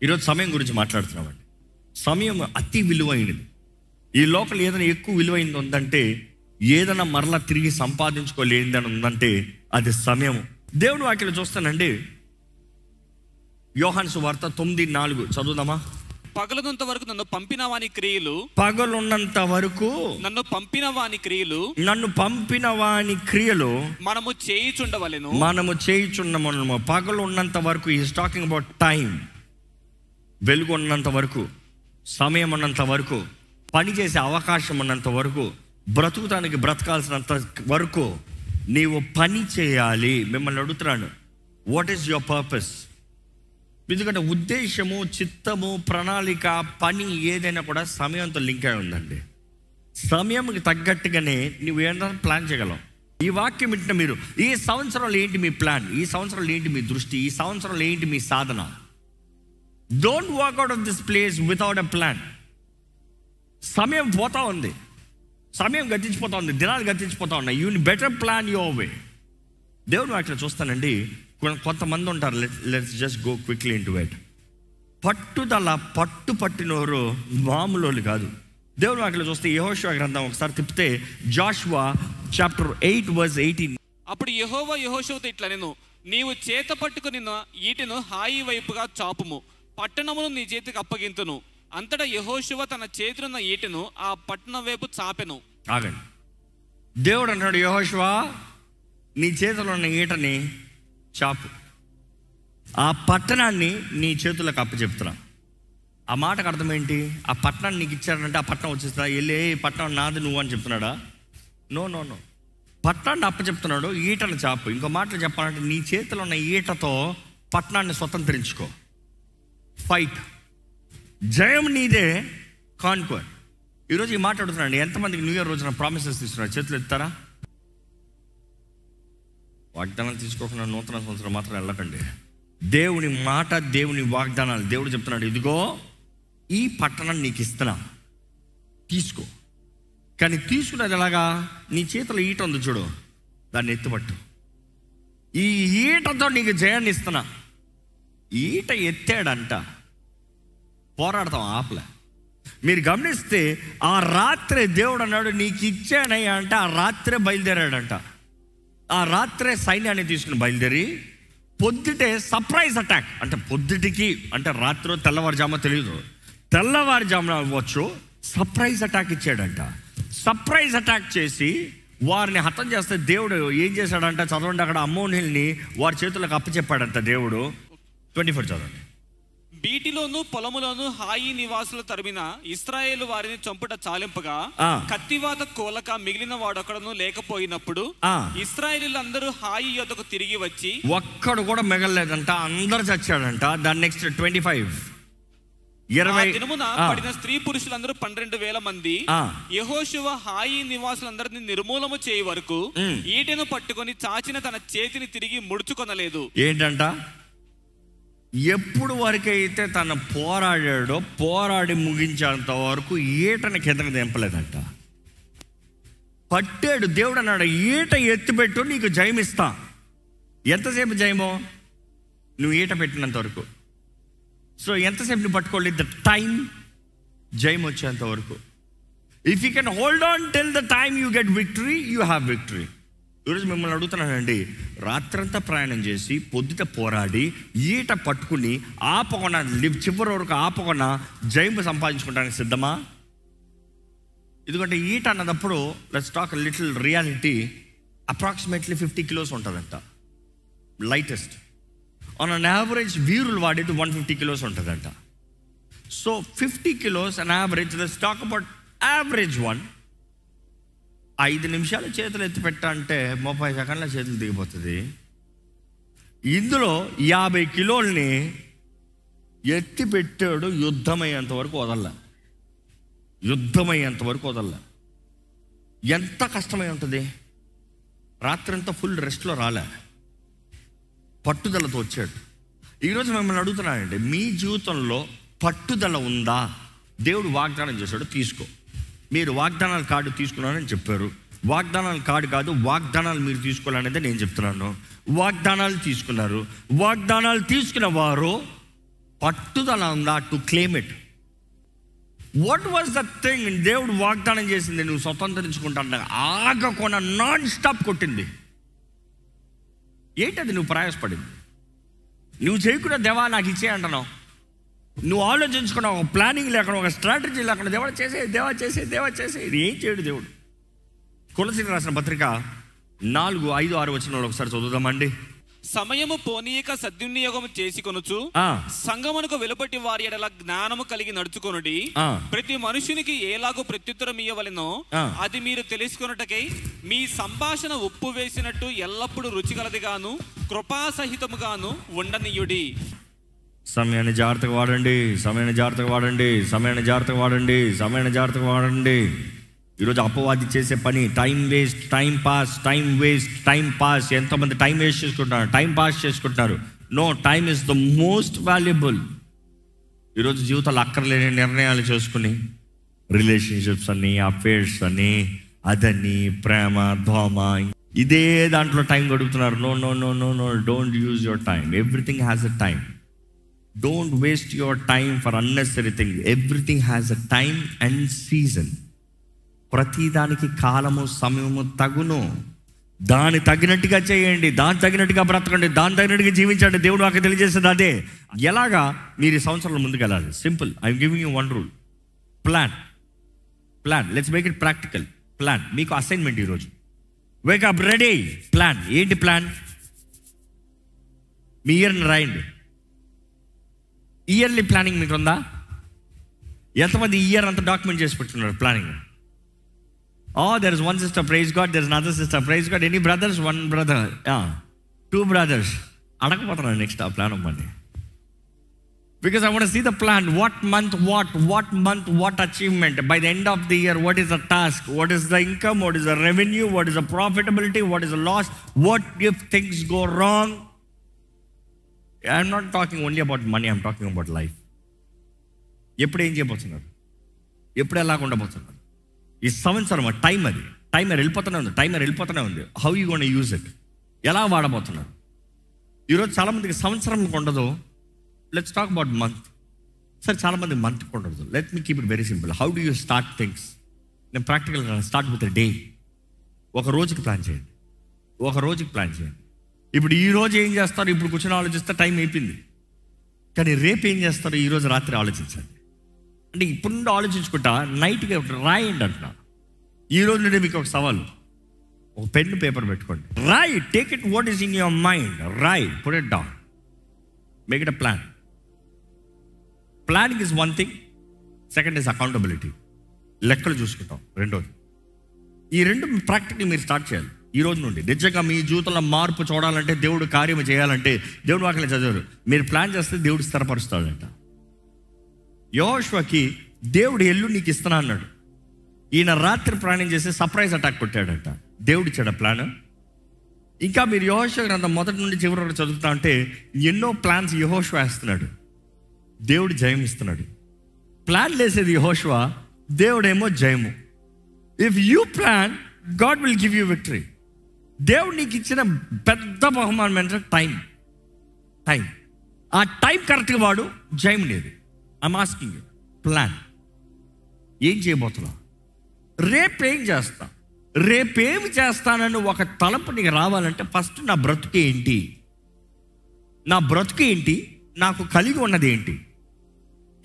ఈరోజు సమయం గురించి మాట్లాడుతున్నామండి. సమయం అతి విలువైనది. ఈ లోపల ఏదైనా ఎక్కువ విలువైనది ఉందంటే, ఏదైనా మరలా తిరిగి సంపాదించుకోలేనిదని ఉందంటే అది సమయం. దేవుడు వాక్యం చూస్తానండి. యోహాను సువార్త 9:4 చదువుదామా? పగలున్నంత వరకు నన్ను పంపిన వాని క్రియలు, పగలున్నంత వరకు నన్ను పంపిన వాని క్రియలు, నన్ను పంపిన వాని క్రియలు మనము చేయుచుండవలెను. చేయుచున్నాము. పగలు ఉన్నంత వరకు ఈస్ టాకింగ్ అబౌట్ టైం. వెలుగు ఉన్నంత వరకు, సమయం ఉన్నంత వరకు, పని చేసే అవకాశం ఉన్నంత వరకు, బ్రతుకుతానికి బ్రతకాల్సినంత వరకు నీవు పని చేయాలి. మిమ్మల్ని అడుగుతున్నాను, వాట్ ఈస్ యువర్ పర్పస్? ఎందుకంటే ఉద్దేశము, చిత్తము, ప్రణాళిక, పని ఏదైనా కూడా సమయంతో లింక్ అయి ఉందండి. సమయంకి తగ్గట్టుగానే నువ్వు ఏదైనా ప్లాన్ చేయగలవు. ఈ వాక్యం వింటున్న మీరు, ఈ సంవత్సరంలో ఏంటి మీ ప్లాన్? ఈ సంవత్సరంలో ఏంటి మీ దృష్టి? ఈ సంవత్సరంలో ఏంటి మీ సాధన? Don't walk out of this place without a plan. సమయం పోతా ఉంది, సమయం గతించిపోతా ఉంది, దినాలు గతించిపోతా ఉన్నాయి. You better plan your way. దేవుడు వాటిలో చూస్తానండి. కొంతమంది ఉంటారు, let's just go quickly into it. పట్టుదల పట్టినోరు మామూలు కాదు. దేవుడు వాటిలో చూస్తే యెహోషువ గ్రంథం ఒకసారి తిప్పితే, జాషువా చాప్టర్ 8:18. అప్పుడు యెహోవా యెహోషువతో ఇట్లనెను, నీవు చేత పట్టుకుని ఈటెను హాయి వైపుగా చాపుము, పట్టణమును నీ చేతికి అప్పగింతును. అంతటా యెహోషువ తన చేతిలో ఈటెను ఆ పట్టణం వైపు చాపెను. ఆగండి. దేవుడు అంటాడు, యెహోషువ నీ చేతిలో ఉన్న ఈటని చాపు, ఆ పట్టణాన్ని నీ చేతులకు అప్పచెప్తున్నా. ఆ మాటకు అర్థం ఏంటి? ఆ పట్టణాన్ని నీకు ఇచ్చారంటే ఆ పట్టణం వచ్చేస్తా, వెళ్ళి పట్టణం నాది నువ్వు అని చెప్తున్నాడా? నో. పట్టణాన్ని అప్పచెప్తున్నాడు, ఈటను చాపు. ఇంకో మాటలు చెప్పాలంటే, నీ చేతిలో ఉన్న ఈటతో పట్టణాన్ని స్వతంత్రించుకో. ఫైట్, జయం నీదే, కాన్క్వర్. ఈరోజు ఈ మాట అడుగుతున్నాండి, ఎంతమందికి న్యూ ఇయర్ రోజున ప్రామిసెస్ తీస్తున్నారు? చేతులు ఎత్తారా? వాగ్దానాలు తీసుకోకుండా నూతన సంవత్సరం మాత్రం వెళ్ళకండి. దేవుని మాట, దేవుని వాగ్దానాలు. దేవుడు చెప్తున్నాడు, ఇదిగో ఈ పట్టణం నీకు ఇస్తున్నా, తీసుకో. కానీ తీసుకున్నది ఎలాగా? నీ చేతిలో ఈట ఉంది చూడు, దాన్ని ఎత్తుపట్టు. ఈ ఈటతో నీకు జయాన్ని ఇస్తున్నా. ఈట ఎత్తాడంట, పోరాడతాం ఆపలే. మీరు గమనిస్తే ఆ రాత్రే దేవుడు అన్నాడు, నీకు ఇచ్చానయ్యా అంటే ఆ రాత్రే బయలుదేరాడంట. ఆ రాత్రే సైన్యాన్ని తీసుకుని బయలుదేరి పొద్దుటే సర్ప్రైజ్ అటాక్. అంటే పొద్దుటికి అంటే రాత్రి తెల్లవారుజామ తెలియదు, తెల్లవారుజామున అవ్వచ్చు, సర్ప్రైజ్ అటాక్ ఇచ్చాడంట. సర్ప్రైజ్ అటాక్ చేసి వారిని హతం చేస్తే దేవుడు ఏం చేశాడంట? చదవండి అక్కడ. అమ్మోనీల్ని వారి చేతులకు అప్పచెప్పాడంట దేవుడు. 24 చదవండి. బీటిలోను పొలములోను హాయి నివాసుల తరిమిన ఇశ్రాయేలు వారిని చంపుట చాలింపగా, కత్తివాత కోలక మిగిలిన వాడొక్కడను లేకపోయినప్పుడు ఇశ్రాయేలీయులందరూ హాయి యొద్దకు తిరిగి వచ్చి, ఒక్కడు కూడా మిగలలేదంట, అందరు చచ్చాడంట. దాని నెక్స్ట్ 25 దినమున పడిన స్త్రీ పురుషులందరూ 12,000 మంది. యెహోషువ హాయి నివాసులందరినీ నిర్మూలము చేయ వరకు ఈటెను పట్టుకొని చాచిన తన చేతిని తిరిగి ముడుచుకొనలేదు. ఏంటంట? ఎప్పుడు వరకైతే తను పోరాడాడో, పోరాడి ముగించేంత వరకు ఈటని కిందకి దింపలేదంట. పట్టాడు. దేవుడు అన్నాడు, ఈట ఎత్తిపెట్టు, నీకు జయం ఇస్తా. ఎంతసేపు జయమో? నువ్వు ఈట పెట్టినంత వరకు. సో ఎంతసేపు నువ్వు పట్టుకోవాలి? ద టైం, జయం వచ్చేంత వరకు. If you can hold on till the time you get victory, you have victory. ఈరోజు మిమ్మల్ని అడుగుతున్నానండి, రాత్రంతా ప్రయాణం చేసి పొద్దుట పోరాడి ఈట పట్టుకుని ఆపకుండా, చివరి వరకు ఆపకుండా జయం సంపాదించుకోవడానికి సిద్ధమా? ఎందుకంటే ఈట అన్నదప్పుడు, let's talk little reality, approximately 50 kilos ఉంటుందంట, లైటెస్ట్. ఆన్ అన్ యావరేజ్ వీరులు వాడేది 150 kilos ఉంటుందంట. So 50 kilos an average. Let's talk about average one. 5 నిమిషాలు చేతులు ఎత్తి పెట్టా అంటే 30 సెకండ్ల చేతులు దిగిపోతుంది. ఇందులో 50 కిలోల్ని ఎత్తి పెట్టాడు. యుద్ధమయ్యేంత వరకు వదల్లా. ఎంత కష్టమై ఉంటుంది? రాత్రంతా ఫుల్ రెస్ట్లో రాలే, పట్టుదలతో వచ్చాడు. ఈరోజు మిమ్మల్ని అడుగుతున్నానండి, మీ జీవితంలో పట్టుదల ఉందా? దేవుడు వాగ్దానం చేశాడు, తీసుకో. మీరు వాగ్దానాల కార్డు తీసుకున్నారని చెప్పారు. వాగ్దానాల కార్డు కాదు, వాగ్దానాలు మీరు తీసుకోవాలనేది నేను చెప్తున్నాను. వాగ్దానాలు తీసుకున్నారు. వాగ్దానాలు తీసుకున్న వారు పట్టుదల ఉందా to claim it? What was the thing దేవుడు వాగ్దానం చేసింది నువ్వు స్వతంత్రించుకుంటా ఆగకుండా నాన్ స్టాప్ కొట్టింది? ఏంటది? నువ్వు ప్రయాసపడింది. నువ్వు చేయకుండా దేవా నాకు ఇచ్చే అంటున్నావు. నువ్వు ఆలోచించుకున్నావు, ఒక ప్లానింగ్ లేకుండా, ఒక స్ట్రాటజీ లేకుండా దేవా చేసే ఇది ఏం చేయడు దేవుడు. కొలసీలకు రాసిన పత్రిక 4:5-6 వచనాలు ఒకసారి చదువుదామండి. సమయము పోనీయక సద్వినియోగం చేసుకొనుచు సంగమునకు వెలుపటి వారి ఎడల జ్ఞానము కలిగి నడుచుకొనుడి. ప్రతి మనుషునికి ఎలాగో ప్రత్యుత్తరం ఇయ్యవలెనో అది మీరు తెలుసుకొనుటకై మీ సంభాషణ ఉప్పు వేసినట్టు ఎల్లప్పుడూ రుచిగలదిగాను కృపాసహితముగాను ఉండనీయుడి. సమయాన్ని జాగ్రత్తగా వాడండి. ఈరోజు అపవాది చేసే పని టైం పాస్. ఎంతోమంది టైం వేస్ట్ చేసుకుంటున్నారు, టైం పాస్ చేసుకుంటున్నారు. No, time is the most valuable. ఈరోజు జీవితాలు అక్కర్లేని నిర్ణయాలు చేసుకుని రిలేషన్షిప్స్ అని, అఫేర్స్ అని, అదని, ప్రేమ, దోమ, ఇదే దాంట్లో టైం గడుపుతున్నారు. No, don't use your time. Everything has a time. Don't waste your time for unnecessary thing. Everything has a time and season. ప్రతిదానికి కాలము, సమయము తగును. దాని తగినట్టుగా చేయండి, దాని తగినట్టుగా బ్రతకండి, దాని తగినట్టుగా జీవించండి. దేవుడు నాకు తెలియజేసేది అదే. ఎలాగా మీరు ఈ సంవత్సరంలో ముందుకు వెళ్ళాలి? Simple. I'm giving you one rule. Plan. Let's make it practical. Plan. మీకు అసైన్మెంట్ ఈరోజు. Wake up, ready, plan. ఏంటి ప్లాన్? మీ ఇయర్ని రాయండి. ఇయర్లీ ప్లానింగ్ మీకు ఉందా? ఎంతమంది ఇయర్ అంతా డాక్యుమెంట్ చేసి పెట్టుకున్నారు planning? Oh, there is one sister, praise God. There is another sister, praise God. Any brothers? One brother. Yeah. 2 brothers. అడగపోతున్నాను next ఆ ప్లాన్ అవ్వండి. Because I want to see the plan. What month, what achievement. By the end of the year, what is the task? What is the income? What is the revenue? What is the profitability? What is the loss? What if things go wrong? I'm not talking only about money. I'm talking about life. ఎప్పుడు ఏం చేయబోతున్నారు? ఎప్పుడు ఎలా ఉండబోతున్నారు? ఈ సంవత్సరం timer వెళ్ళిపోతూనే ఉంది. How you gonna use it? ఎలా వాడబోతున్నారు? ఈరోజు చాలామందికి సంవత్సరం ఉండదు. Let's talk about month. సరే, చాలామంది మంత్ ఉండదు. Let me keep it very simple. How do you start things? నేను ప్రాక్టికల్గా స్టార్ట్ విత్ డే. ఒక రోజుకి ప్లాన్ చేయండి. ఇప్పుడు ఈ రోజు ఏం చేస్తారు? ఇప్పుడు కూర్చొని ఆలోచిస్తే టైం అయిపోయింది. కానీ రేపు ఏం చేస్తారు? ఈరోజు రాత్రి ఆలోచించండి. అంటే ఇప్పుడు నుండి ఆలోచించుకుంటా నైట్గా రాయండి అంటున్నా. ఈ రోజు నుండి మీకు ఒక సవాలు. ఒక పెన్ పేపర్ పెట్టుకోండి. రాయ్. Take it what is in your mind. రాయ్. Put it down. Make it a plan. Planning is one thing. Second is accountability. లెక్కలు చూసుకుంటాం. రెండోది. ఈ రెండు ప్రాక్టికల్ మీరు స్టార్ట్ చేయాలి ఈ రోజు నుండి. నిజంగా మీ జీవితంలో మార్పు చూడాలంటే, దేవుడు కార్యం చేయాలంటే, దేవుడు వాక్యం చదివారు, మీరు ప్లాన్ చేస్తే దేవుడు స్థిరపరుస్తాడంట. యెహోషువకి దేవుడు ఎల్లు నీకు ఇస్తున్నా అన్నాడు. ఈయన రాత్రి ప్రయాణం చేసి సర్ప్రైజ్ అటాక్ కొట్టాడంట. దేవుడు ఇచ్చాడు ప్లాన్. ఇంకా మీరు యెహోషువ గ్రంథం మొదటి నుండి చివరి వరకు చదువుతా ఉంటే ఎన్నో ప్లాన్స్ యెహోషువ వేస్తున్నాడు. దేవుడు జయం ఇస్తున్నాడు. ప్లాన్ వేసేది యెహోషువ, దేవుడేమో జయము. If you plan, God will give you victory. దేవుడు నీకు ఇచ్చిన పెద్ద బహుమానం ఏంటంటే టైం. ఆ టైం కరెక్ట్గా వాడు, జయం లేదు. I'm asking you, plan. ఏం చేయబోతున్నా? రేపేం చేస్తానని ఒక తలంపు నీకు రావాలంటే ఫస్ట్ నా బ్రతుకు ఏంటి, నాకు కలిగి ఉన్నది ఏంటి?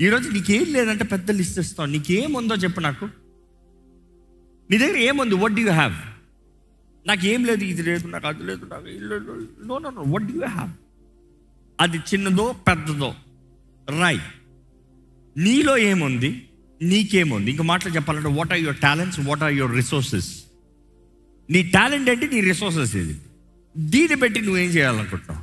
ఈరోజు నీకేం లేదంటే పెద్ద లిస్ట్ ఇస్తాను. నీకేముందో చెప్పు నాకు. నీ దగ్గర ఏముంది? What do you have? నాకు ఏం లేదు, ఇది లేదు, నాకు అది లేదు, నాకు ఇల్లు. No, what do you have? అది చిన్నదో పెద్దదో రాయ్. నీలో ఏముంది, నీకేముంది? ఇంకో మాటలు చెప్పాలంటే, what are your talents, what are your resources? నీ టాలెంట్ ఏంటి, నీ రిసోర్సెస్ ఏది? దీన్ని బట్టి నువ్వేం చేయాలనుకుంటున్నావు?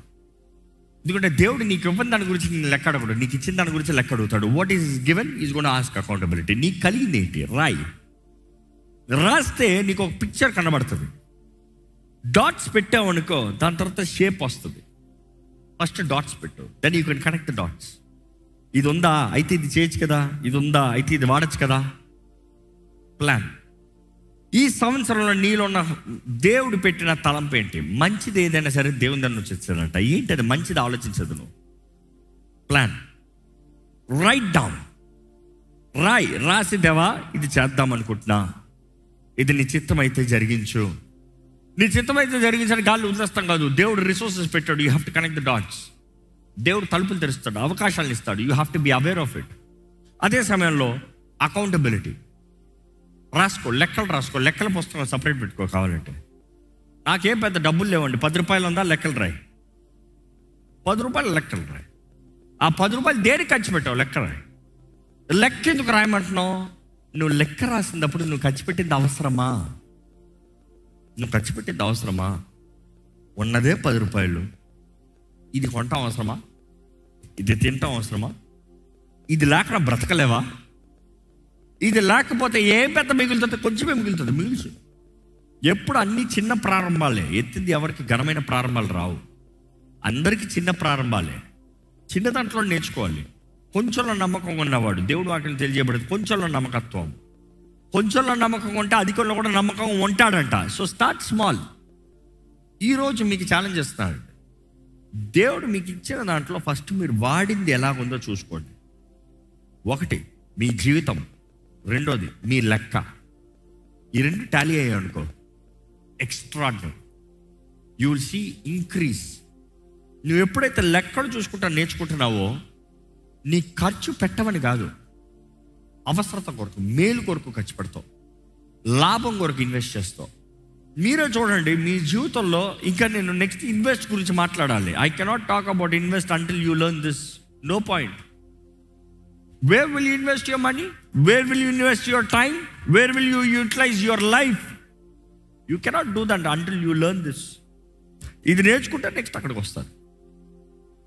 ఎందుకంటే దేవుడు నీకు ఇవ్వని దాని గురించి నేను లెక్క అడగడు, నీకు ఇచ్చిన దాని గురించి లెక్క అడుగుతాడు. What is given is gonna ask accountability. నీకు కలిగింది ఏంటి? రాస్తే నీకు ఒక పిక్చర్ కనబడుతుంది. డాట్స్ పెట్టావు అనుకో, దాని తర్వాత షేప్ వస్తుంది. ఫస్ట్ డాట్స్ పెట్టు, then you can connect the dots. ఇది ఉందా అయితే ఇది చేయొచ్చు కదా, ఇది ఉందా అయితే ఇది వాడచ్చు కదా. ప్లాన్. ఈ సంవత్సరంలో నీలో ఉన్న దేవుడు పెట్టిన తలంపు ఏంటి? మంచిది ఏదైనా సరే దేవుని దాన్ని వచ్చేసాడంట. ఏంటి అది? మంచిది ఆలోచించదు నువ్వు. ప్లాన్. Right down. రాసి దేవా ఇది చేద్దాం అనుకుంటున్నా, ఇది నీ చిత్తం అయితే జరిగించు. నీ చిత్తం అయితే జరిగించని గాల్లో వదిలేస్తాం కాదు. దేవుడు రిసోర్సెస్ పెట్టాడు. You have to connect the dots. దేవుడు తలుపులు తెరుస్తాడు, అవకాశాలు ఇస్తాడు. You have to be aware of it. అదే సమయంలో అకౌంటబిలిటీ రాసుకో, లెక్కలు రాసుకో. లెక్కల పుస్తకం సపరేట్ పెట్టుకో కావాలంటే. నాకేం పెద్ద డబ్బులు లేవండి, 10 రూపాయలు ఉందా లెక్కలు రాయి, 10 రూపాయలు లెక్కలు రాయి. ఆ 10 రూపాయలు దేనికి ఖర్చు పెట్టావు లెక్క రాయి. లెక్క ఎందుకు రాయమంటున్నావు? నువ్వు లెక్క రాసినప్పుడు నువ్వు ఖర్చు పెట్టింది అవసరమా? నువ్వు ఖర్చు పెట్టింది అవసరమా? ఉన్నదే 10 రూపాయలు, ఇది కొనటం అవసరమా? ఇది తినటం అవసరమా? ఇది లేకుండా బ్రతకలేవా? ఇది లేకపోతే ఏం పెద్ద మిగులుతుంది? కొంచెమే మిగులుతుంది. మిగుల్చు. ఎప్పుడు అన్ని చిన్న ప్రారంభాలే. ఎత్తింది ఎవరికి ఘనమైన ప్రారంభాలు రావు. అందరికీ చిన్న ప్రారంభాలే. చిన్న దాంట్లో నేర్చుకోవాలి. కొంచెంలో నమ్మకం ఉన్నవాడు, దేవుడు వాక్యం తెలియజేయబడదు. కొంచెంలో నమ్మకత్వం, కొంచెంలో నమ్మకం ఉంటే అధికంలో కూడా నమ్మకం ఉంటాడంట. So start small. ఈరోజు మీకు ఛాలెంజ్ చేస్తున్నాడు. దేవుడు మీకు ఇచ్చిన దాంట్లో ఫస్ట్ మీరు వాడింది ఎలాగుందో చూసుకోండి. 1 మీ జీవితం, 2 మీ లెక్క. ఈ 2 టాలీ అయ్యాయి అనుకో, extraordinary. You will see increase. నువ్వు ఎప్పుడైతే లెక్కలు చూసుకుంటా నేర్చుకుంటున్నావో, నీ ఖర్చు పెట్టమని కాదు, అవసరత కొరకు, మేలు కొరకు ఖర్చు పెడతావు, లాభం కొరకు ఇన్వెస్ట్ చేస్తావు. మీరే చూడండి మీ జీవితంలో. ఇంకా నేను నెక్స్ట్ ఇన్వెస్ట్ గురించి మాట్లాడాలి. I cannot talk about invest until you learn this. No point. Where will you invest your money? Where will you invest your time? Where will you utilize your life? You cannot do that until you learn this. ఇది నేర్చుకుంటే next అక్కడికి వస్తారు.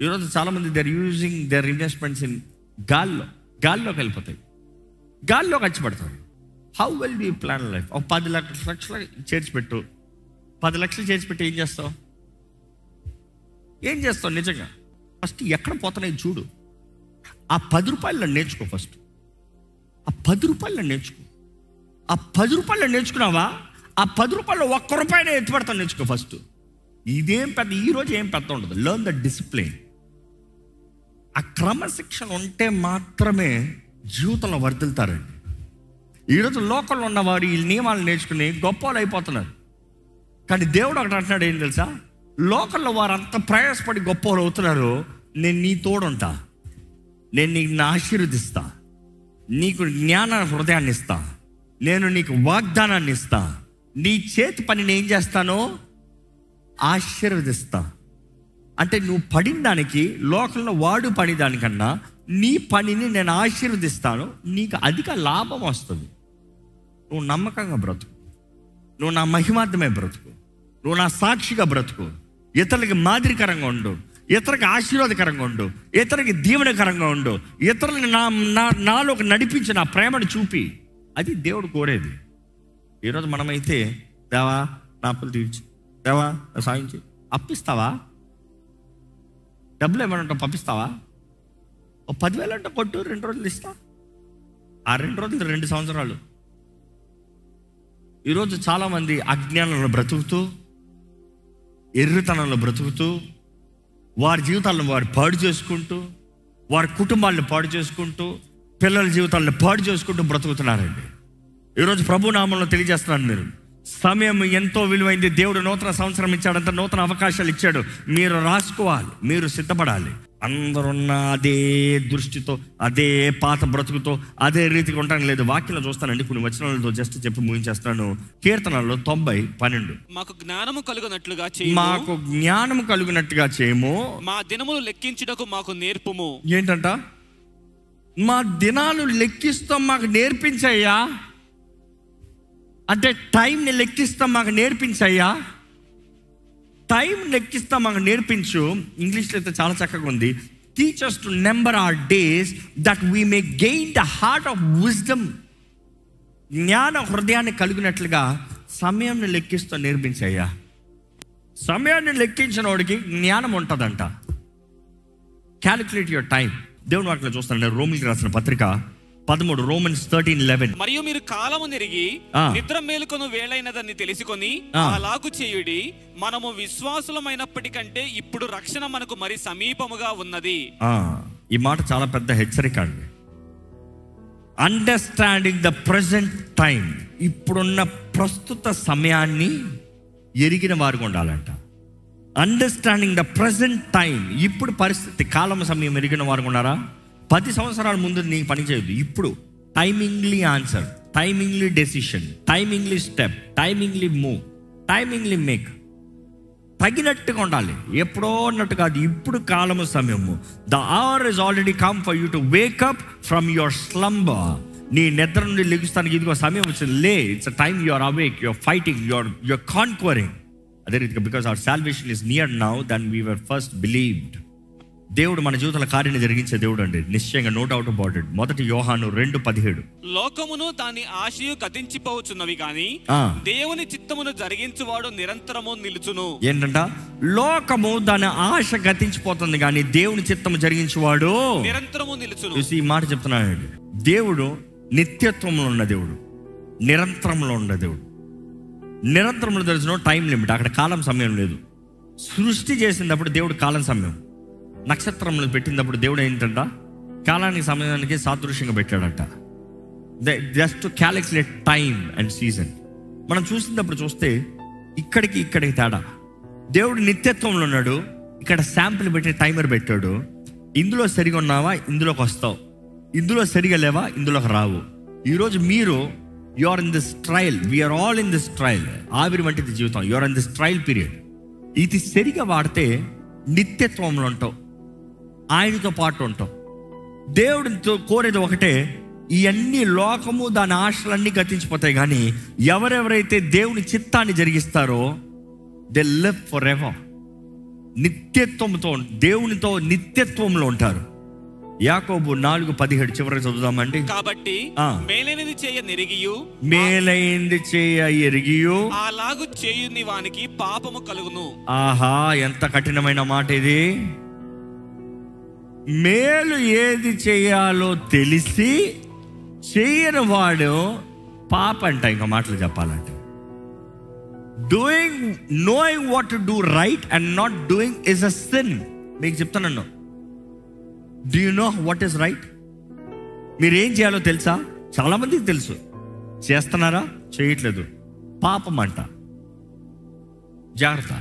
ఈరోజు చాలామంది they are using their investments in గాల్లోకి వెళ్ళిపోతాయి, గాల్లో ఖర్చు పెడతారు. How well do you plan life? ఒక 10 లక్షలు చేర్చిపెట్టు. 10 లక్షలు చేర్చిపెట్టి ఏం చేస్తావు? నిజంగా ఫస్ట్ ఎక్కడ పోతున్నాయి చూడు. ఆ 10 రూపాయలు నేర్చుకో. ఫస్ట్ ఆ 10 రూపాయలు నేర్చుకో. ఆ 10 రూపాయలు నేర్చుకున్నావా? ఆ 10 రూపాయలు 1 రూపాయనే ఎత్తి పెడతాను నేర్చుకో ఫస్ట్. ఇదేం పెద్ద, ఈరోజు ఏం పెద్ద ఉండదు. Learn the discipline. ఆ క్రమశిక్షణ ఉంటే మాత్రమే జీవితంలో వర్ధిల్తారండి. ఈరోజు లోకల్లో ఉన్నవారు ఈ నియమాలు నేర్చుకుని గొప్ప వాళ్ళు అయిపోతున్నారు. కానీ దేవుడు ఒకటి అంటున్నాడు, ఏం తెలుసా? లోకల్లో వారు అంత ప్రయాసపడి గొప్ప వాళ్ళు అవుతున్నారు. నేను నీ తోడుంటా, నేను నీకు ఆశీర్వదిస్తా, నీకు జ్ఞాన హృదయాన్ని ఇస్తా, నేను నీకు వాగ్దానాన్ని ఇస్తా, నీ చేతి పనిని ఏం చేస్తానో ఆశీర్వదిస్తా. అంటే నువ్వు పడిన దానికి, లోకంలో వాడు పడి దానికన్నా నీ పనిని నేను ఆశీర్వదిస్తాను. నీకు అధిక లాభం వస్తుంది. నువ్వు నమ్మకంగా బ్రతుకు, నువ్వు నా మహిమార్థమే బ్రతుకు, నువ్వు నా సాక్షిగా బ్రతుకు, ఇతరులకి మాదిరికరంగా ఉండు, ఇతరులకి ఆశీర్వాదకరంగా ఉండు, ఇతరులకి దీవెనకరంగా ఉండు, ఇతరులని నాలోకి నడిపించి నా ప్రేమను చూపి. అది దేవుడు కోరేది. ఈరోజు మనమైతే దేవా నా అప్పులు తీర్చి, దేవా సాయించి, అప్పిస్తావా? డబ్బులు ఏమన్నా పంపిస్తావా? ఓ 10,000 అంటే కొట్టు, 2 రోజులు ఇస్తా. ఆ 2 రోజులు 2 సంవత్సరాలు. ఈరోజు చాలామంది అజ్ఞానంలో బ్రతుకుతూ, ఎర్రితనంలో బ్రతుకుతూ, వారి జీవితాలను వారు పాడు చేసుకుంటూ, వారి కుటుంబాలను పాడు చేసుకుంటూ, పిల్లల జీవితాలను పాడు చేసుకుంటూ బ్రతుకుతున్నారండి. ఈరోజు ప్రభు నామంలో తెలియజేస్తున్నాను, మీరు సమయం ఎంతో విలువైంది. దేవుడు నూతన సంవత్సరం ఇచ్చాడంత, నూతన అవకాశాలు ఇచ్చాడు. మీరు రాసుకోవాలి, మీరు సిద్ధపడాలి. అందరున్న అదే దృష్టితో, అదే పాత బ్రతుకుతో, అదే రీతిగా ఉండడం లేదు. వాక్యంలో చూస్తానండి, కొన్ని వచనాలతో జస్ట్ చెప్పి ముగించేస్తాను. కీర్తనలో 90:12 మాకు జ్ఞానము కలుగునట్లుగా చేయము, మా దినములు లెక్కించుటకు మాకు నేర్పుము. ఏంటంట? మా దినాలు లెక్కిస్తాం, మాకు నేర్పించయ్యా. అంటే టైంని లెక్కిస్తాం, మాకు నేర్పించయ్యా. టైం లెక్కిస్తాం, మాకు నేర్పించు. ఇంగ్లీష్లో అయితే చాలా చక్కగా ఉంది. Teach us to number our days that we may gain the heart of wisdom. జ్ఞాన హృదయాన్ని కలిగినట్లుగా సమయాన్ని లెక్కిస్తూ నేర్పించయ్యా. సమయాన్ని లెక్కించిన వాడికి జ్ఞానం ఉంటుందంట. Calculate your time. దేవుని వాటిలో చూస్తాను, రోమిలికి రాసిన పత్రిక 13, Romans 13:11. మరియు మీరు కాలము నెరిగి నిద్ర మేలుకొను వేళైనదని తెలుసుకొని అలాగు చేయుడి. మనము విశ్వాసులమైనప్పటికంటే ఇప్పుడు రక్షణ మనకు మరి సమీపముగా ఉన్నది. ఈ మాట చాలా పెద్ద హెచ్చరిక అండి. అండర్స్టాండింగ్ ద ప్రజెంట్ టైం, ఇప్పుడున్న ప్రస్తుత సమయాన్ని ఎరిగిన వారు ఉండాలంట. అండర్స్టాండింగ్ ద ప్రజెంట్ టైం, ఇప్పుడు పరిస్థితి, కాలం సమయం ఎరిగిన వారు ఉన్నారా? 10 సంవత్సరాల ముందు నీకు పని చేయదు, ఇప్పుడు timingly answer, timingly decision, timingly step, timingly move, timingly make. తగినట్టుగా ఉండాలి, ఎప్పుడో అన్నట్టు కాదు, ఇప్పుడు కాలము సమయము. The hour is already come for you to wake up from your slumber. నీ నిద్ర నుండి లెగుస్తానికి ఇదిగో సమయం వచ్చింది, లే. It's a time you are awake, you are fighting, you are conquering. అదే రీతిగా because our salvation is near now then we were first believed. దేవుడు మన జీవితంలో కార్యాన్ని జరిగించే దేవుడు అండి, నిశ్చయంగా, నో డౌట్ అబౌట్ ఇట్. 1 యోహాను 2:17, లోకమును దాని ఆశయు గతించిపోవచ్చున్నవి కానీ దేవుని చిత్తమును జరిగించువాడు నిరంతరము నిలుచును. ఏంటంట? లోకము దాని ఆశ గతించిపోతుంది కానీ దేవుని చిత్తము జరిగించువాడు నిరంతరము నిలుచును. చూసి ఈ మాట చెప్తున్నానండి. దేవుడు నిత్యత్వంలో ఉన్న దేవుడు, నిరంతరంలో ఉన్న దేవుడు. నిరంతరంలో తెలిసిన టైం లిమిట్, అక్కడ కాలం సమయం లేదు. సృష్టి చేసినప్పుడు దేవుడు కాలం సమయం, నక్షత్రంలో పెట్టినప్పుడు దేవుడు ఏంటంట కాలానికి సమయానికి సాదృశ్యంగా పెట్టాడంట. Just to calculate time and season. మనం చూసినప్పుడు చూస్తే ఇక్కడికి తేడా. దేవుడు నిత్యత్వంలో ఉన్నాడు, ఇక్కడ శాంపుల్ పెట్టి టైమర్ పెట్టాడు. ఇందులో సరిగా ఉన్నావా ఇందులోకి వస్తావు, ఇందులో సరిగా లేవా ఇందులోకి రావు. ఈరోజు మీరు you are in this trial, we are all in this trial. ఆవిరి వంటిది జీవితం, you are in this trial period. ఇది సరిగా వాడితే నిత్యత్వంలో ఉంటావు, ఆయనతో పాటు ఉంటాం. దేవుడితో కోరేది ఒకటే, ఇవన్నీ లోకము దాని ఆశలన్నీ గతించిపోతాయి కానీ ఎవరెవరైతే దేవుని చిత్తాన్ని జరిగిస్తారో దే లివ్ ఫర్ ఎవర్. నిత్యత్వంతో, దేవునితో నిత్యత్వంలో ఉంటారు. యాకోబు 4:17 చివరికి చదువుదామండి. కాబట్టి మేలైనది చేయ నెరిగియు, మేలైనది చేయ ఎరిగియు అలాగు చేయుని వానికి పాపము కలుగును. ఆహా, ఎంత కఠినమైన మాట ఇది. మేలు ఏది చేయాలో తెలిసి చేయని వాడు పాప అంట. ఇంకా మాటలు చెప్పాలంటే knowing what to do right and not doing is a sin. మీకు చెప్తాను, do you know what is right? మీరేం చేయాలో తెలుసా? చాలా మందికి తెలుసు, చేస్తున్నారా? చేయట్లేదు, పాపం అంట. జాగ్రత్త.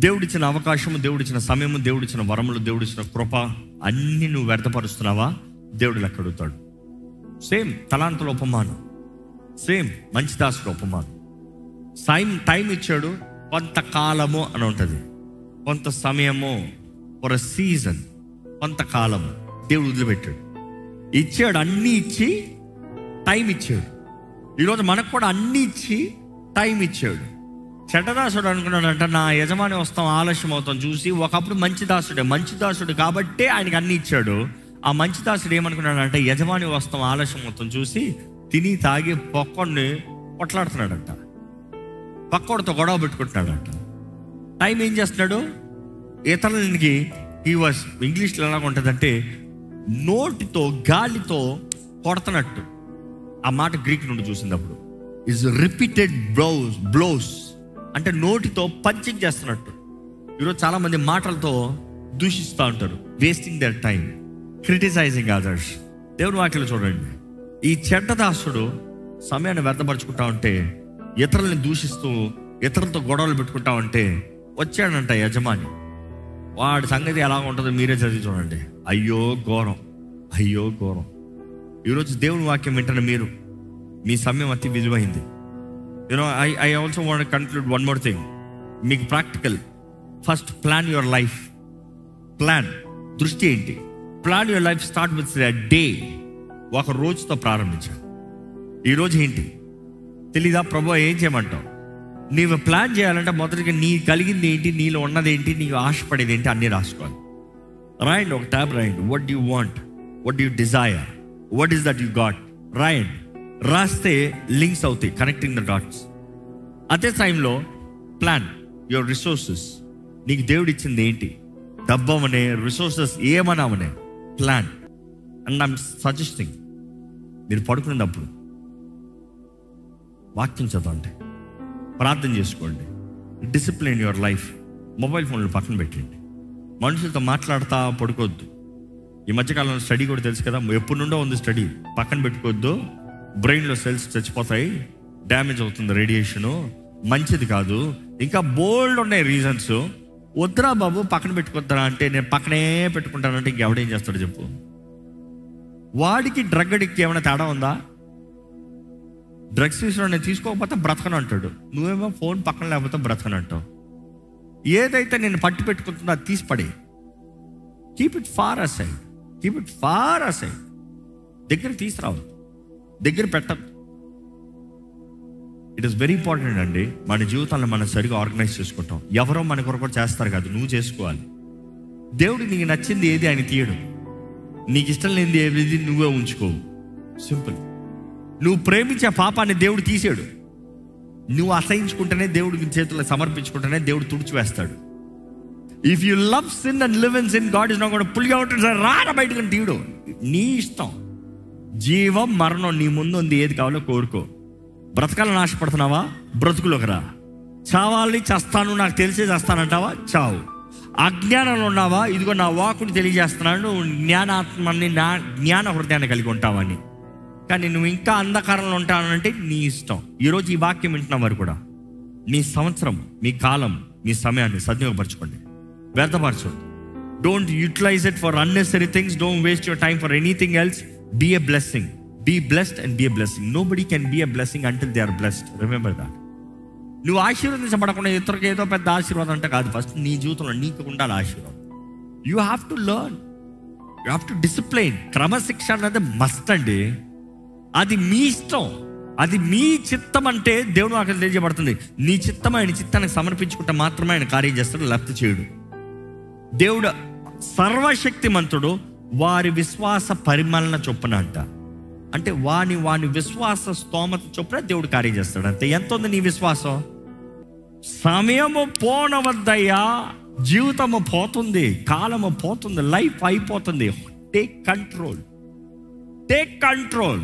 దేవుడిచ్చిన అవకాశము, దేవుడిచ్చిన సమయము, దేవుడిచ్చిన వరములు, దేవుడిచ్చిన కృప అన్ని నువ్వు వ్యర్థపరుస్తున్నావా? దేవుడు లెక్క అడుగుతాడు. సేమ్ తలాంతుల ఉపమానం, సేమ్ మంచి దాసుడు ఉపమానం. టైం ఇచ్చాడు, కొంతకాలము అని ఉంటుంది, కొంత సమయము, ఫర్ ఎ సీజన్, కొంతకాలము దేవుడు వదిలిపెట్టాడు. ఇచ్చాడు, అన్నీ ఇచ్చి టైం ఇచ్చాడు. ఈరోజు మనకు కూడా అన్నీ ఇచ్చి టైం ఇచ్చాడు. చెడ్డదాసుడు అనుకున్నాడంట, నా యజమాని వస్తాం ఆలస్యం అవుతాం చూసి. ఒకప్పుడు మంచి దాసుడు కాబట్టే ఆయనకి అన్ని ఇచ్చాడు. ఆ మంచి దాసుడు ఏమనుకున్నాడంటే, యజమాని వస్తాం ఆలస్యం అవుతాం చూసి తిని తాగి పక్కోడిని కొట్లాడుతున్నాడంట, పక్కోడితో గొడవ పెట్టుకుంటున్నాడంట. టైం ఏం చేస్తున్నాడు? ఇతరులకి ఇంగ్లీష్లో ఎలాగ ఉంటుందంటే నోటితో గాలితో కొడుతున్నట్టు. ఆ మాట గ్రీక్ నుండి చూసినప్పుడు ఇస్ రిపీటెడ్ బ్లోస్, అంటే నోటితో పంచింగ్ చేస్తున్నట్టు. ఈరోజు చాలా మంది మాటలతో దూషిస్తూ ఉంటారు, wasting their time, criticising others. దేవుని వాక్యలో చూడండి, ఈ చెడ్డదాసుడు సమయాన్ని వ్యర్థపరుచుకుంటా ఉంటే, ఇతరుల్ని దూషిస్తూ ఇతరులతో గొడవలు పెట్టుకుంటా ఉంటే వచ్చాడంట యజమాని. వాడి సంగతి ఎలా ఉంటుందో మీరే చదివి చూడండి. అయ్యో ఘోరం, అయ్యో ఘోరం. ఈరోజు దేవుని వాక్యం వింటున్న మీరు, మీ సమయం అతి విలువైంది. I also want to conclude one more thing. మీకు practical. First plan your life. Plan, దృష్టి ఏంటి? Plan your life start with a day. ఒక రోజుతో ప్రారంభించాడు. ఈరోజు ఏంటి తెలీదా? ప్రభు ఏం చేయమంటావు? నీవు ప్లాన్ చేయాలంటే మొదటిగా నీ కలిగింది ఏంటి, నీలో ఉన్నది ఏంటి, నీకు ఆశపడేది ఏంటి అన్నీ రాసుకోవాలి. రాయండి, ఒక ట్యాబ్ రాయండి. What do you want, what do you desire, what is that you got, రాయండి. రాస్తే లింక్స్ అవుతాయి, కనెక్టింగ్ ద డాట్స్. అదే టైంలో ప్లాన్ యువర్ రిసోర్సెస్. నీకు దేవుడు ఇచ్చింది ఏంటి, డబ్బమనే, రిసోర్సెస్ ఏమన్నామనే ప్లాన్. అండ్ ఐఎమ్ సజెస్టింగ్, మీరు పడుకునేటప్పుడు వాక్యం చదవండి, ప్రార్థన చేసుకోండి, డిసిప్లిన్ యువర్ లైఫ్. మొబైల్ ఫోన్లు పక్కన పెట్టండి, మనుషులతో మాట్లాడుతూ పడుకోవద్దు. ఈ మధ్యకాలంలో స్టడీ కూడా తెలుసు కదా, ఎప్పటి నుండో ఉంది స్టడీ. పక్కన పెట్టుకోవద్దు, బ్రెయిన్లో సెల్స్ చచ్చిపోతాయి, డ్యామేజ్ అవుతుంది, రేడియేషను మంచిది కాదు, ఇంకా బోల్డ్ ఉన్నాయి రీజన్స్. వద్దురా బాబు పక్కన పెట్టుకొద్దురా అంటే నేను పక్కనే పెట్టుకుంటానంటే ఇంకెవడేం చేస్తాడు చెప్పు? వాడికి డ్రగ్ అడిక్ట్ ఏమైనా తేడా ఉందా? డ్రగ్స్ తీసుకుని నేను తీసుకోకపోతే బ్రతకను అంటాడు, నువ్వేమో ఫోన్ పక్కన లేకపోతే బ్రతకను అంటావు. ఏదైతే నేను పట్టు పెట్టుకుంటుందో అది తీసి పడే. Keep it far aside, keep it far aside. దగ్గర తీసుకురావు, దగ్గర పెట్టదు. ఇట్ ఈస్ వెరీ ఇంపార్టెంట్ అండి. మన జీవితాలను మనం సరిగా ఆర్గనైజ్ చేసుకుంటాం. ఎవరో మన కొరకు చేస్తారు కాదు, నువ్వు చేసుకోవాలి. దేవుడు నీకు నచ్చింది ఏది ఆయన తీయడు, నీకు ఇష్టం లేనిది ఏది నువ్వే ఉంచుకోవు. సింపుల్. నువ్వు ప్రేమించే పాపాన్ని దేవుడు తీసాడు. నువ్వు అసహించుకుంటేనే దేవుడికి చేతుల్లో సమర్పించుకుంటేనే దేవుడు తుడిచివేస్తాడు. If you love sin and live in sin, God is not gonna pull you out. రారా బయటకు తీయడు, నీ ఇష్టం. జీవం మరణం నీ ముందు ఉంది, ఏది కావాలో కోరుకో. బ్రతకాలని ఆశపడుతున్నావా? బ్రతుకులోకి రా. చావాలి, చస్తాను, నాకు తెలిసే చేస్తానంటావా? చావు. అజ్ఞానంలో ఉన్నావా? ఇదిగో నా వాక్కుని తెలియజేస్తున్నాను, జ్ఞానాత్మని, జ్ఞాన హృదయాన్ని కలిగి ఉంటావని. కానీ నువ్వు ఇంకా అంధకారంలో ఉంటానంటే నీ ఇష్టం. ఈరోజు ఈ వాక్యం వింటున్న వారు కూడా మీ సంవత్సరం, మీ కాలం, మీ సమయాన్ని సద్వినియోగపరచుకోండి, వ్యర్థపరచండి. Don't utilize it for unnecessary things. Don't waste your time for anything else. Be a blessing. Be blessed and be a blessing. Nobody can be a blessing until they are blessed. Remember that. నువ్వు ఆశీర్వదించబడకుండా ఇతరులకు ఏదో పెద్ద ఆశీర్వాదం అంటే కాదు. First నీ జీవితంలో నీకు ఉండాలి ఆశీర్వాదం. You have to learn, you have to discipline. క్రమశిక్షణ అనేది మస్ట్ అండి. అది మీ ఇష్టం, అది మీ చిత్తం. అంటే దేవుడు అక్కడ తెలియజేయబడుతుంది, నీ చిత్తం ఆయన చిత్తానికి సమర్పించుకుంటే మాత్రమే ఆయన కార్యం చేస్తాడు, లేకపోతే చేయడు. దేవుడు సర్వశక్తిమంతుడు, వారి విశ్వాస పరిమాలన చొప్పున అంట. అంటే వాని విశ్వాస స్తోమత చొప్పున దేవుడు కార్యం చేస్తాడు. అంతే. ఎంత ఉంది నీ విశ్వాసం? సమయము పోనవద్దయ్యా, జీవితము పోతుంది, కాలము పోతుంది, లైఫ్ అయిపోతుంది. Take control, take control.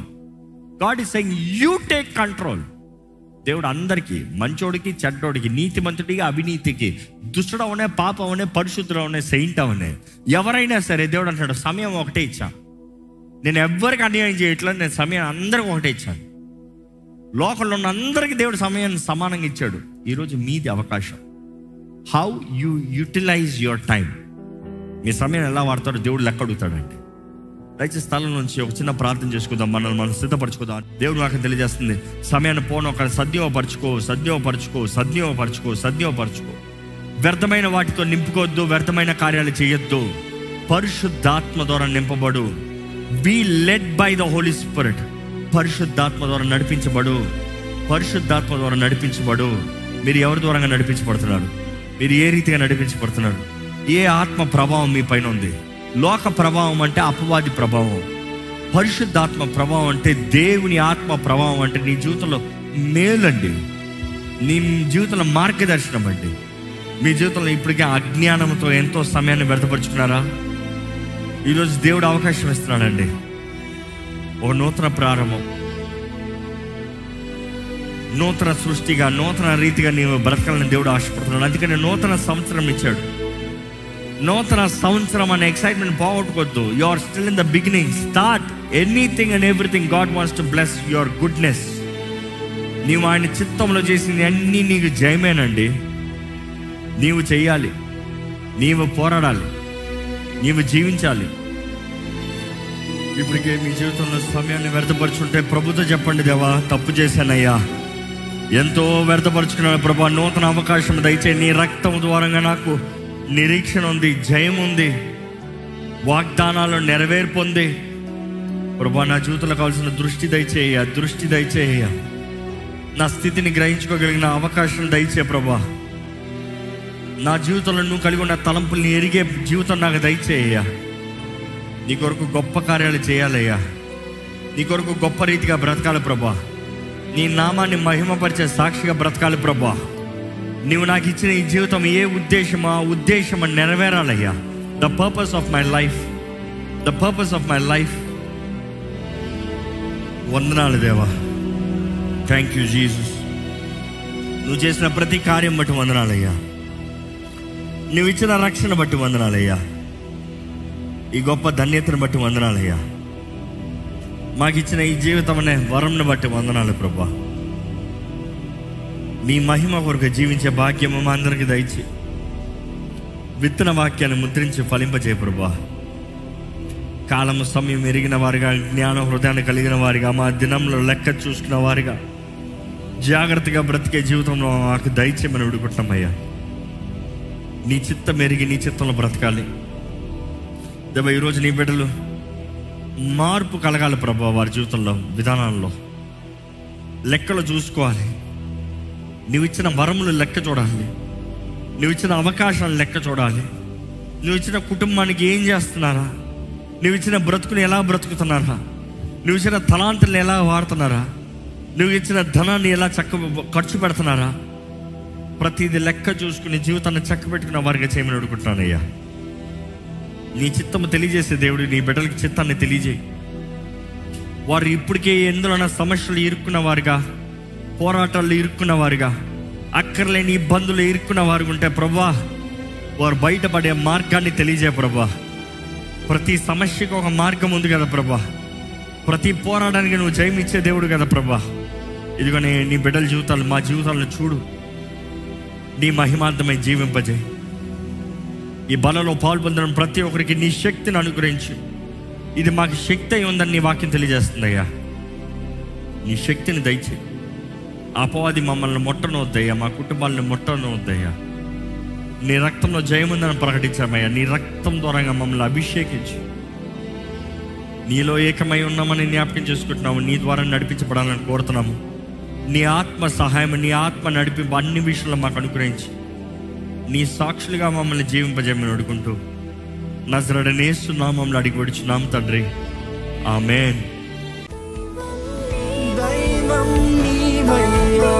God is saying you take control. దేవుడు అందరికీ, మంచోడికి చెడ్డోడికి, నీతిమంతుడికి అవినీతికి, దుష్టుడవనే పాపమనే పరిశుద్ధుడవనే సెయింట్ అవనే ఎవరైనా సరే దేవుడు అంటాడు సమయం ఒకటే ఇచ్చా, నేను ఎవ్వరికి అన్యాయం చేయట్లేదు, నేను సమయాన్ని అందరికి ఒకటే ఇచ్చాను. లోకంలో ఉన్న అందరికీ దేవుడు సమయాన్ని సమానంగా ఇచ్చాడు. ఈరోజు మీది అవకాశం. How you utilize your time. మీ సమయాన్ని ఎలా వాడతాడో దేవుడు లెక్క అడుగుతాడండి. దయచేసి స్థలం నుంచి ఒక చిన్న ప్రార్థన చేసుకుందాం, మనల్ని మనం సిద్ధపరచుకుందాం. దేవుడు నాకు తెలియజేస్తుంది, సమయాన్ని పోను ఒక సద్వినియోగపరచుకో, సద్వినియోగపరచుకో, సద్వినియోగపరచుకో, సద్వినియోగపరచుకో. వ్యర్థమైన వాటితో నింపుకోవద్దు, వ్యర్థమైన కార్యాలు చేయొద్దు. పరిశుద్ధాత్మ ద్వారా నింపబడు. Be led by the Holy Spirit. పరిశుద్ధాత్మ ద్వారా నడిపించబడు, పరిశుద్ధాత్మ ద్వారా నడిపించబడు. మీరు ఎవరి ద్వారా నడిపించబడుతున్నారు? మీరు ఏ రీతిగా నడిపించబడుతున్నారు? ఏ ఆత్మ ప్రభావం మీ పైన ఉంది? లోక ప్రభావం అంటే అపవాది ప్రభావం, పరిశుద్ధాత్మ ప్రభావం అంటే దేవుని ఆత్మ ప్రభావం. అంటే నీ జీవితంలో మేలండి, నీ జీవితంలో మార్గదర్శనం అండి. మీ జీవితంలో ఇప్పటికే అజ్ఞానంతో ఎంతో సమయాన్ని వ్యర్థపరుచుకున్నారా? ఈరోజు దేవుడు అవకాశం ఇస్తున్నాడండి. ఒక నూతన ప్రారంభం, నూతన సృష్టిగా, నూతన రీతిగా నీవు బ్రతకాలని దేవుడు ఆశపడుతున్నాడు. అందుకని నూతన సంవత్సరం ఇచ్చాడు. నూతన సంవత్సరం అనే ఎక్సైట్మెంట్ పోగొట్టుకోవద్దు. You are still in the beginning. Start anything and everything. God wants to bless your goodness. నీవు ఆయన చిత్తంలో చేసింది అన్నీ నీకు జయమేనండి. నీవు చెయ్యాలి, నీవు పోరాడాలి, నీవు జీవించాలి. ఇప్పటికే మీ జీవితంలో సమయాన్ని వ్యర్థపరుచుంటే ప్రభుతో చెప్పండి, దేవా తప్పు చేశానయ్యా, ఎంతో వ్యర్థపరుచుకున్నాను ప్రభా, నూతన అవకాశం దయచేయి. నీ రక్తం ద్వారంగా నాకు నిరీక్షణ ఉంది, జయం ఉంది, వాగ్దానాలు నెరవేర్పు ఉంది ప్రభా. నా జీవితంలో కావాల్సిన దృష్టి దయచేయ, దృష్టి దయచేయ. నా స్థితిని గ్రహించుకోగలిగిన అవకాశం దయచే ప్రభా. నా జీవితంలో నువ్వు కలిగి ఉన్న తలంపుల్ని ఎరిగే జీవితం నాకు దయచేయ్యా. నీ కొరకు గొప్ప కార్యాలు చేయాలయ్యా. నీ కొరకు గొప్ప రీతిగా బ్రతకాలి ప్రభా. నీ నామాన్ని మహిమపరిచే సాక్షిగా బ్రతకాలి ప్రభా. నీవు నాకు ఇచ్చిన ఈ జీవితం ఏ ఉద్దేశమా, ఉద్దేశం నెరవేరాలయ్యా. The purpose of my life, the purpose of my life. వందనాలు దేవా, థ్యాంక్ యూ జీసస్. నువ్వు చేసిన ప్రతి కార్యం బట్టి వందనాలయ్యా. నువ్వు ఇచ్చిన రక్షణ బట్టి వందనాలయ్యా. ఈ గొప్ప ధన్యతను బట్టి వందనాలయ్యా. మాకు ఇచ్చిన ఈ జీవితం అనే వరంను బట్టి వందనాలు ప్రభా. నీ మహిమ కొరకు జీవించే భాగ్యము మా అందరికి దయచి విత్తన వాక్యాన్ని ముద్రించి ఫలింపజేయ ప్రభా. కాలము సమయం ఎరిగిన వారిగా, జ్ఞాన హృదయాన్ని కలిగిన వారిగా, మా దినంలో లెక్క చూసుకున్న వారిగా, జాగ్రత్తగా బ్రతికే జీవితంలో మాకు దయచేయమని విడుకుంటున్నామయ్యా. నీ చిత్తం ఎరిగి నీ చిత్తంలో బ్రతకాలి దేవా. ఈరోజు నీ బిడ్డలు మార్పు కలగాలి ప్రభా. వారి జీవితంలో విధానాల్లో లెక్కలు చూసుకోవాలి. నువ్వు ఇచ్చిన వరములు లెక్క చూడాలి. నువ్వు ఇచ్చిన అవకాశాలు లెక్క చూడాలి. నువ్వు ఇచ్చిన కుటుంబానికి ఏం చేస్తున్నారా, నువ్వు ఇచ్చిన బ్రతుకుని ఎలా బ్రతుకుతున్నారా, నువ్వు ఇచ్చిన తలాంతులను ఎలా వాడుతున్నారా, నువ్వు ఇచ్చిన ధనాన్ని ఎలా ఖర్చు పెడుతున్నారా, ప్రతిదీ లెక్క చూసుకుని జీవితాన్ని చక్కబెట్టుకున్న వారిగా చేయమని అడుగుతున్నానయ్యా. నీ చిత్తము తెలియజేసే దేవుడు నీ బిడ్డలకి చిత్తాన్ని తెలియజేయి. వారు ఇప్పటికే ఎందులోన సమస్యలు ఇరుక్కున్న వారుగా, పోరాటాలు ఇరుక్కున్న వారుగా, అక్కర్లేని ఇబ్బందులు ఇరుక్కున్న వారు ఉంటే ప్రభా, వారు బయటపడే మార్గాన్ని తెలియజేయ ప్రభా. ప్రతి సమస్యకు ఒక మార్గం ఉంది కదా ప్రభా. ప్రతి పోరాటానికి నువ్వు జయం ఇచ్చే దేవుడు కదా ప్రభా. ఇదిగోనే నీ బిడ్డల జీవితాలు, మా జీవితాలను చూడు. నీ మహిమార్థమై జీవింపజేయి. ఈ బలలో పాల్పొందడం ప్రతి ఒక్కరికి నీ శక్తిని అనుగ్రహించు. ఇది మాకు శక్తి అయి ఉందని నీ వాక్యం తెలియజేస్తుందయ్యా. నీ శక్తిని దయచేయి. అపవాది మమ్మల్ని ముట్టనవద్దయ్యా, మా కుటుంబాలను ముట్టనవద్దయ్యా. నీ రక్తంలో జయముందని ప్రకటించామయ్యా. నీ రక్తం ద్వారా మమ్మల్ని అభిషేకించి నీలో ఏకమై ఉన్నామని జ్ఞాపకం చేసుకుంటున్నాము. నీ ద్వారా నడిపించబడాలని కోరుతున్నాము. నీ ఆత్మ సహాయం, నీ ఆత్మ నడిపింపు అన్ని విషయాల్లో మాకు అనుగ్రహించి నీ సాక్షులుగా మమ్మల్ని జీవింపజేయమని అడుగుంటూ నజరేయుడైన యేసు నామములో అడిగి వేడుచున్నాము తండ్రి, ఆమేన్. దైవం నీవయ్యా.